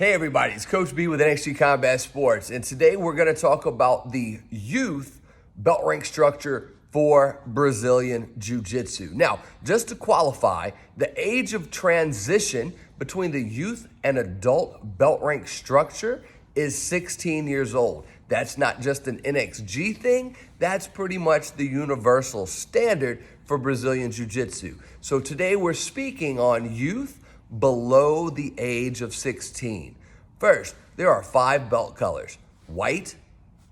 Hey everybody, it's Coach B with NXG Combat Sports, and today we're going to talk about the youth belt rank structure for Brazilian Jiu-Jitsu. Now, just to qualify, the age of transition between the youth and adult belt rank structure is 16 years old. That's not just an NXG thing, that's pretty much the universal standard for Brazilian Jiu-Jitsu. So today we're speaking on youth below the age of 16. First, there are 5 belt colors: white,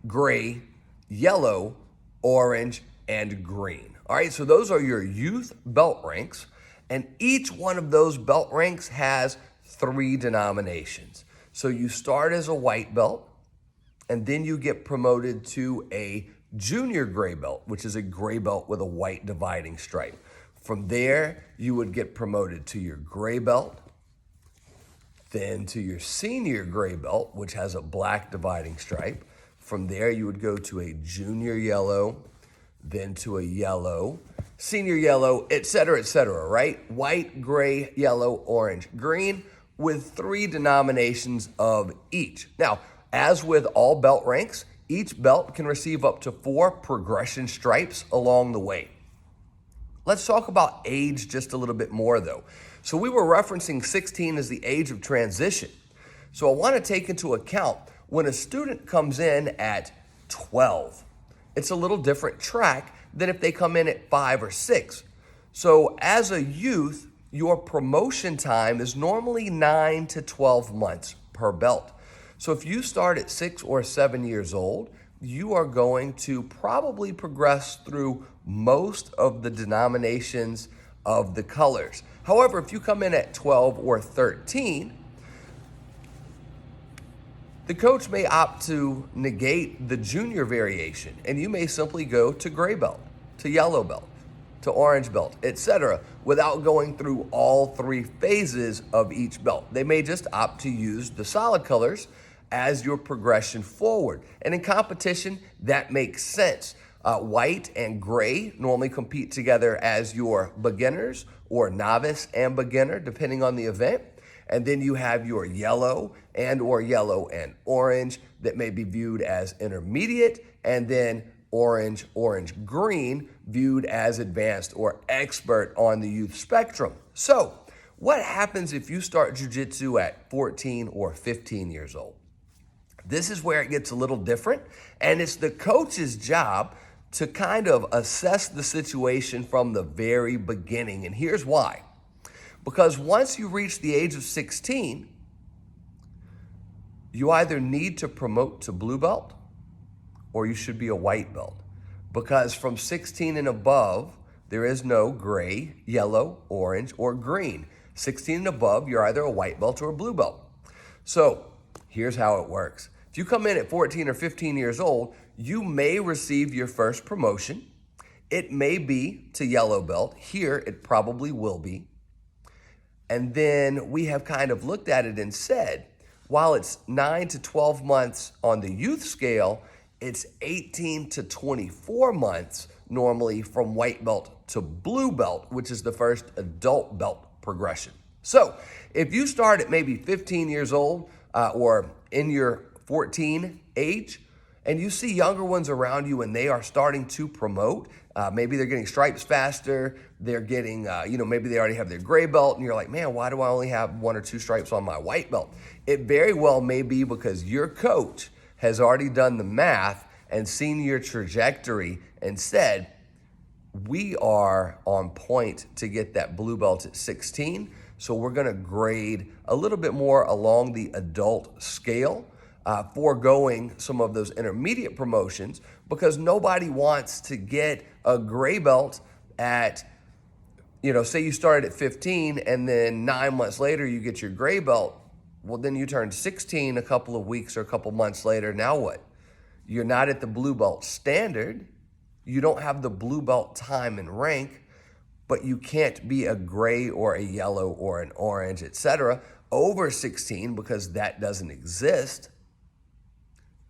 gray, yellow, orange, and green. All right, so those are your youth belt ranks, and each one of those belt ranks has 3 denominations. So you start as a white belt, and then you get promoted to a junior gray belt, which is a gray belt with a white dividing stripe. From there, you would get promoted to your gray belt, then to your senior gray belt, which has a black dividing stripe. From there, you would go to a junior yellow, then to a yellow, senior yellow, et cetera, right? White, gray, yellow, orange, green, with 3 denominations of each. Now, as with all belt ranks, each belt can receive up to 4 progression stripes along the way. Let's talk about age just a little bit more though. So we were referencing 16 as the age of transition. So I want to take into account when a student comes in at 12, it's a little different track than if they come in at 5 or 6. So as a youth, your promotion time is normally 9 to 12 months per belt. So if you start at 6 or 7 years old, you are going to probably progress through most of the denominations of the colors. However, if you come in at 12 or 13, the coach may opt to negate the junior variation, and you may simply go to gray belt, to yellow belt, to orange belt, etc., without going through all 3 phases of each belt. They may just opt to use the solid colors as your progression forward. And in competition, that makes sense. White and gray normally compete together as your beginners or novice and beginner, depending on the event. And then you have your yellow and orange that may be viewed as intermediate, and then orange, green viewed as advanced or expert on the youth spectrum. So what happens if you start jiu-jitsu at 14 or 15 years old? This is where it gets a little different, and it's the coach's job to kind of assess the situation from the very beginning. And here's why. Because once you reach the age of 16, you either need to promote to blue belt or you should be a white belt. Because from 16 and above, there is no gray, yellow, orange, or green. 16 and above, you're either a white belt or a blue belt. So here's how it works. If you come in at 14 or 15 years old, you may receive your first promotion. It may be to yellow belt. Here, it probably will be. And then we have kind of looked at it and said, while it's 9 to 12 months on the youth scale, it's 18 to 24 months normally from white belt to blue belt, which is the first adult belt progression. So if you start at maybe 15 years old or in your 14 age, and you see younger ones around you and they are starting to promote, maybe they're getting stripes faster, they're getting, maybe they already have their gray belt, and you're like, man, why do I only have 1 or 2 stripes on my white belt? It very well may be because your coach has already done the math and seen your trajectory and said, we are on point to get that blue belt at 16, so we're gonna grade a little bit more along the adult scale, foregoing some of those intermediate promotions, because nobody wants to get a gray belt at, say you started at 15 and then 9 months later you get your gray belt. Well, then you turn 16 a couple of weeks or a couple months later. Now what? You're not at the blue belt standard. You don't have the blue belt time and rank, but you can't be a gray or a yellow or an orange, etc., over 16 because that doesn't exist.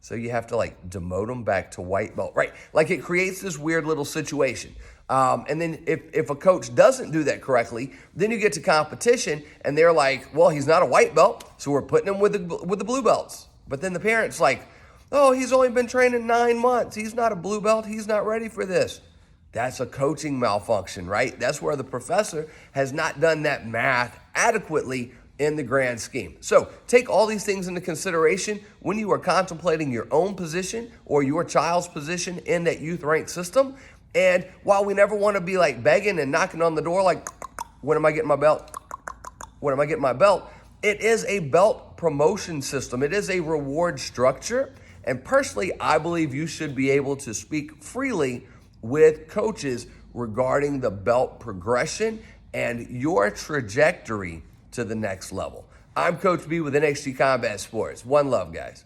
So you have to demote them back to white belt, right? Like it creates this weird little situation. And then if a coach doesn't do that correctly, then you get to competition and they're like, well, he's not a white belt, so we're putting him with the blue belts. But then the parent's like, oh, he's only been training 9 months. He's not a blue belt. He's not ready for this. That's a coaching malfunction, right? That's where the professor has not done that math adequately in the grand scheme. So take all these things into consideration when you are contemplating your own position or your child's position in that youth rank system. And while we never want to be like begging and knocking on the door like, when am I getting my belt? When am I getting my belt? It is a belt promotion system. It is a reward structure. And personally, I believe you should be able to speak freely with coaches regarding the belt progression and your trajectory to the next level. I'm Coach B with NXT Combat Sports. One love, guys.